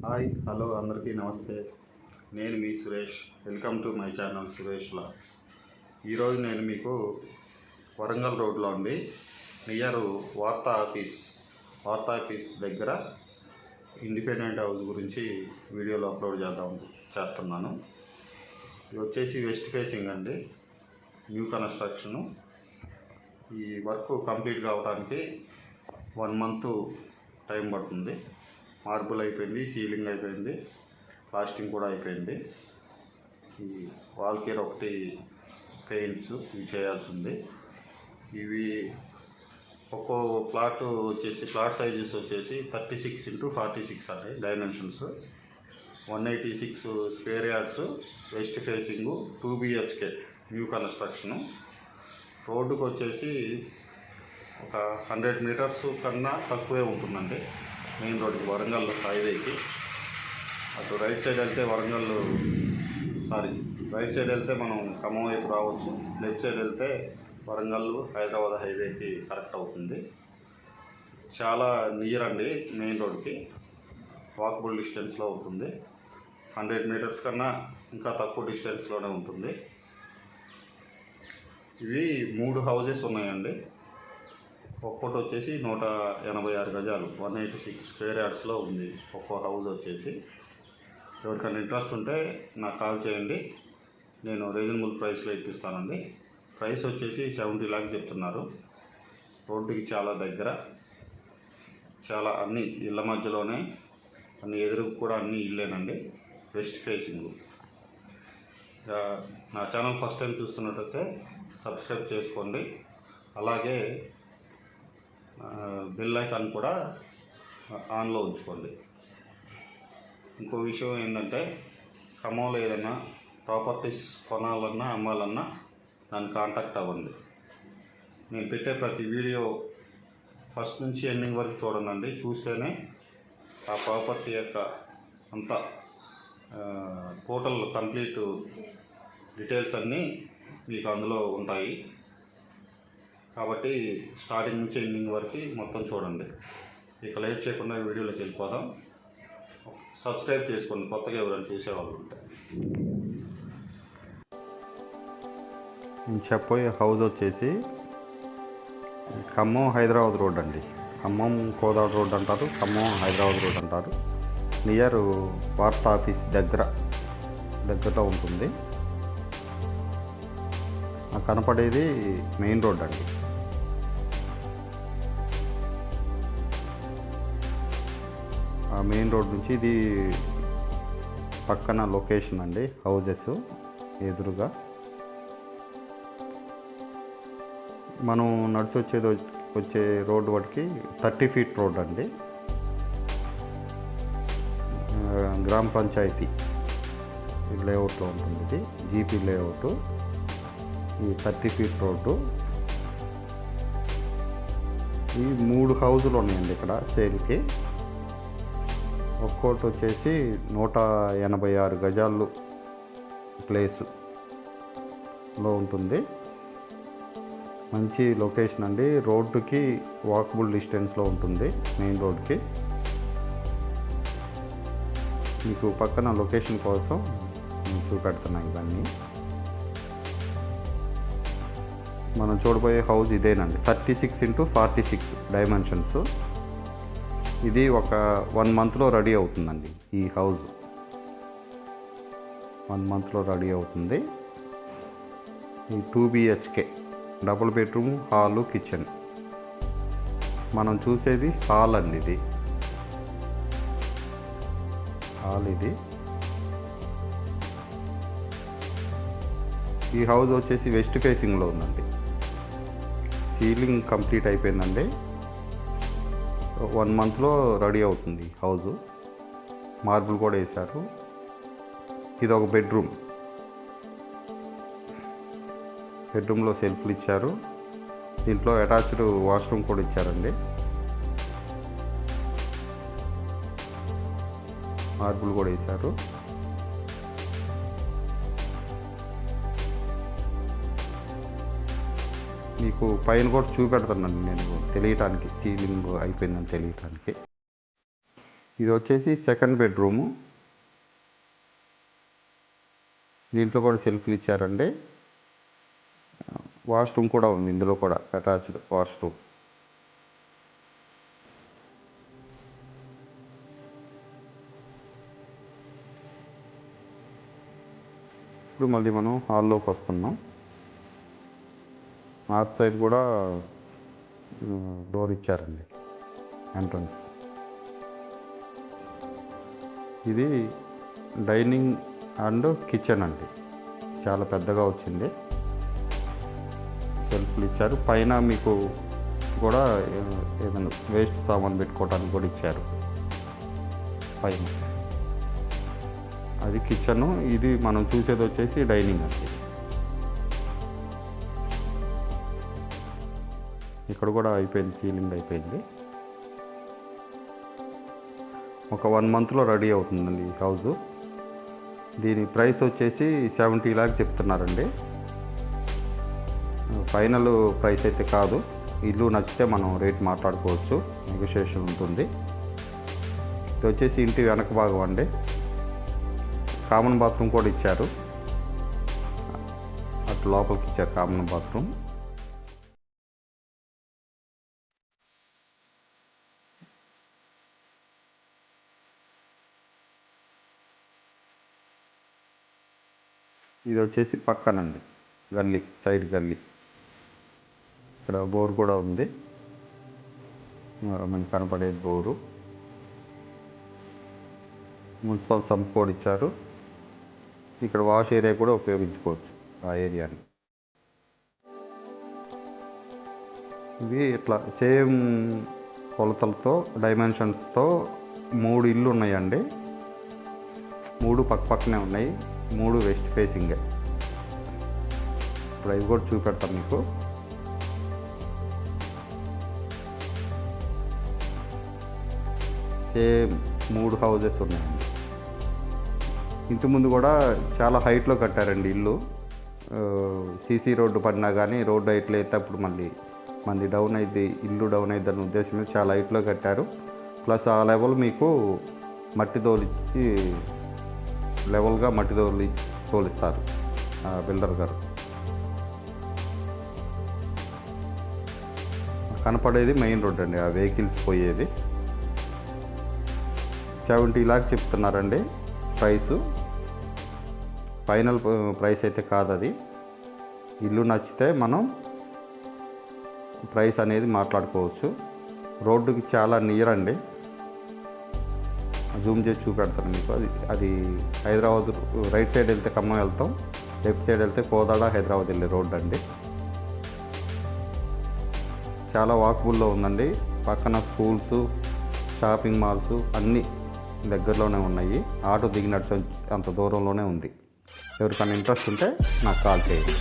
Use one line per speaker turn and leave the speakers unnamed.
Hi hello అందరికీ నమస్తే. నేను మీ Suresh. Welcome to my channel Suresh vlogs. ఈరోజు నేను మీకు వరంగల్ రోడ్లో ఉండి నియర్ వార్తా ఆఫీస్ దగ్గర ఇండిపెండెంట్ హౌస్ గురించి వీడియోలో అప్లోడ్ చేస్తున్నాను. ఇది వచ్చేసి వెస్ట్ ఫేసింగ్ అండి, న్యూ కన్స్ట్రక్షను. ఈ వర్క్ కంప్లీట్ కావడానికి 1 మంత్ టైం పడుతుంది. మార్బుల్ అయిపోయింది, సీలింగ్ అయిపోయింది, ప్లాస్టింగ్ కూడా అయిపోయింది. ఈ వాల్ కేర్ ఒకటి పెయింట్స్ ఇవి చేయాల్సి ఉంది. ఇవి ఒక్కో ప్లాట్ సైజెస్ వచ్చేసి 36x46 అండి dimensions. 186 square yards, west facing, 2 BHK new construction. రోడ్డుకు వచ్చేసి ఒక 100 మీటర్స్ కన్నా తక్కువే ఉంటుందండి మెయిన్ రోడ్డుకి, వరంగల్ హైవేకి. అటు రైట్ సైడ్ వెళ్తే మనం ఖమ్మం వైపు రావచ్చు. లెఫ్ట్ సైడ్ వెళ్తే వరంగల్ హైదరాబాద్ హైవేకి కరెక్ట్ అవుతుంది. చాలా నియర్ అండి మెయిన్ రోడ్కి, వాకబుల్ డిస్టెన్స్లో ఉంటుంది. 100 మీటర్స్ కన్నా ఇంకా తక్కువ డిస్టెన్స్లోనే ఉంటుంది. ఇవి 3 హౌజెస్ ఉన్నాయండి. ఒక్కోటి వచ్చేసి 186 గజాలు, 186 స్క్వేర్ యార్డ్స్లో ఉంది ఒక్కో హౌస్ వచ్చేసి. ఎవరికైనా ఇంట్రెస్ట్ ఉంటే నాకు కాల్ చేయండి, నేను రీజనబుల్ ప్రైస్లో ఇప్పిస్తానండి. ప్రైస్ వచ్చేసి 70 లాక్ చెప్తున్నారు. రోడ్డుకి చాలా దగ్గర, చాలా అన్ని ఇళ్ళ మధ్యలోనే, అన్ని ఎదురుకు కూడా అన్ని ఇల్లేనండి, వెస్ట్ ఫేసింగ్. నా ఛానల్ ఫస్ట్ టైం చూస్తున్నట్టయితే సబ్స్క్రైబ్ చేసుకోండి. అలాగే బెల్ ఐకాన్ కూడా ఆన్లో ఉంచుకోండి. ఇంకో విషయం ఏంటంటే, ఖమ్మంలో ఏదైనా ప్రాపర్టీస్ కొనాలన్నా అమ్మాలన్నా నన్ను కాంటాక్ట్ అవ్వండి. నేను పెట్టే ప్రతి వీడియో ఫస్ట్ నుంచి ఎండింగ్ వరకు చూడండి. చూస్తేనే ఆ ప్రాపర్టీ యొక్క అంతా టోటల్ కంప్లీట్ డీటెయిల్స్ అన్నీ మీకు అందులో ఉంటాయి. కాబట్టి స్టార్టింగ్ నుంచి ఎండింగ్ వరకు మొత్తం చూడండి. ఇక లేట్ చేయకుండా వీడియోలోకి వెళ్ళిపోదాం. సబ్స్క్రైబ్ చేసుకోండి కొత్తగా ఎవరైనా చూసేవాళ్ళు ఉంటే. నేను చెప్పబోయే హౌస్ వచ్చేసి ఖమ్మం హైదరాబాద్ రోడ్ అండి. ఖమ్మం కోదాడ రోడ్ అంటారు, ఖమ్మం హైదరాబాద్ రోడ్ అంటారు. నియర్ వార్తా ఆఫీస్ దగ్గరలో ఉంటుంది. కనపడేది మెయిన్ రోడ్ అండి. ఆ మెయిన్ రోడ్ నుంచి ఇది పక్కన లొకేషన్ అండి, హౌజెస్ ఎదురుగా. మనం నడిచి వచ్చే రోడ్డు వాటికి 30 ఫీట్ రోడ్ అండి. గ్రామ పంచాయతీ లేఅవుట్లో ఉంటుంది ఇది, జీపీ లేఅవుట్. ఈ 30 ఫీట్ రోడ్డు. ఈ 3 హౌజులు ఉన్నాయండి ఇక్కడ సేల్కి. ఒక్కోటి వచ్చేసి 186 గజాలు ప్లేస్లో ఉంటుంది. మంచి లొకేషన్ అండి, రోడ్డుకి వాకబుల్ డిస్టెన్స్లో ఉంటుంది మెయిన్ రోడ్కి. మీకు పక్కన లొకేషన్ కోసం నేను చూపెడుతున్నాను ఇవన్నీ. మనం చూడబోయే హౌస్ ఇదేనండి, 36x46 డైమెన్షన్స్. ఇది ఒక 1 మంత్లో రెడీ అవుతుందండి. ఈ హౌస్ 1 మంత్లో రెడీ అవుతుంది. ఈ 2 BHK double bedroom, hall, kitchen. మనం చూసేది హాల్ అండి. ఇది హాల్. ఈ హౌస్ వచ్చేసి వెస్ట్ ఫేసింగ్లో ఉందండి. సీలింగ్ కంప్లీట్ అయిపోయిందండి. 1 మంత్లో రెడీ అవుతుంది హౌజు. మార్బుల్ కూడా వేశారు. ఇది ఒక బెడ్రూమ్లో సెల్ఫ్లు ఇచ్చారు. దీంట్లో అటాచ్డ్ వాష్రూమ్ కూడా ఇచ్చారండి. మార్బుల్ కూడా వేశారు. మీకు పైన కూడా చూపెడతానండి నేను తెలియటానికి, సీలింగ్ అయిపోయిందని తెలియటానికి. ఇది వచ్చేసి సెకండ్ బెడ్రూము. దీంట్లో కూడా సెల్ఫ్లు ఇచ్చారండి. వాష్రూమ్ కూడా ఉంది, ఇందులో కూడా అటాచ్డ్ వాష్రూమ్. ఇప్పుడు మళ్ళీ మనం హాల్లోకి వస్తున్నాం. నార్త్ సైడ్ కూడా డోర్ ఇచ్చారండి, ఎంట్రన్స్. ఇది డైనింగ్ అండ్ కిచెన్ అండి, చాలా పెద్దగా వచ్చింది. సెల్ఫ్లు ఇచ్చారు. పైన మీకు కూడా ఏదైనా వేస్ట్ సామాన్ పెట్టుకోవడానికి కూడా ఇచ్చారు పైన. అది కిచెను. ఇది మనం చూసేది వచ్చేసి డైనింగ్ అండి. ఇక్కడ కూడా అయిపోయింది, సీలింగ్ అయిపోయింది. ఒక 1 monthలో రెడీ అవుతుందండి ఈ హౌజు. దీని ప్రైస్ వచ్చేసి 70 lakhs చెప్తున్నారండి. ఫైనల్ ప్రైస్ అయితే కాదు. ఇల్లు నచ్చితే మనం రేట్ మాట్లాడుకోవచ్చు, నెగోషియేషన్ ఉంటుంది. ఇది వచ్చేసి ఇంటి వెనక భాగం అండి. కామన్ బాత్రూమ్ కూడా ఇచ్చారు, అటు లోపలికి ఇచ్చారు కామన్ బాత్రూమ్. ఇది వచ్చేసి పక్కనండి, గల్లీ, సైడ్ గల్లీ. ఇక్కడ బోర్ కూడా ఉంది, మనకు కనపడేది బోరు. మున్సిపల్ సంప్ కూడా ఇచ్చారు. ఇక్కడ వాష్ ఏరియా కూడా ఉపయోగించుకోవచ్చు ఆ ఏరియాని. ఇవి ఇట్లా సేమ్ కొలతలతో, డైమెన్షన్స్తో 3 ఇల్లు ఉన్నాయండి. 3 పక్కనే ఉన్నాయి, 3 వెస్ట్ ఫేసింగే. ఇప్పుడు అవి కూడా చూపెడతాను మీకు. సేమ్ 3 హౌజెస్ ఉన్నాయండి. ఇంటి ముందు కూడా చాలా హైట్లో కట్టారండి ఇల్లు. సీసీ రోడ్డు పడినా కానీ రోడ్డు హైట్లో అయితే అప్పుడు మళ్ళీ డౌన్ అయింది, ఇల్లు డౌన్ అయింది అనే ఉద్దేశం మీద చాలా హైట్లో కట్టారు. ప్లస్ ఆ లెవెల్ మీకు మట్టి తోలిచ్చి, లెవెల్గా మట్టి తోలిస్తారు బిల్డర్ గారు. కనపడేది మెయిన్ రోడ్ అండి, ఆ వెహికల్స్ పోయేది. 70 lakhs చెప్తున్నారండి ప్రైసు. ఫైనల్ ప్రైస్ అయితే కాదు అది. ఇల్లు నచ్చితే మనం ప్రైస్ అనేది మాట్లాడుకోవచ్చు. రోడ్డుకి చాలా నియర్ అండి, జూమ్ చేసి చూపెడతాను మీకు. అది హైదరాబాద్ రైట్ సైడ్ వెళ్తే ఖమ్మం వెళ్తాం, లెఫ్ట్ సైడ్ వెళ్తే కోదాడ హైదరాబాద్ వెళ్ళే రోడ్ అండి. చాలా వాకబుల్లో ఉందండి. పక్కన స్కూల్స్, షాపింగ్ మాల్స్ అన్నీ దగ్గరలోనే ఉన్నాయి. ఆటో దిగినట్టు అంత దూరంలోనే ఉంది. ఎవరికైనా ఇంట్రెస్ట్ ఉంటే నాకు కాల్ చేయండి.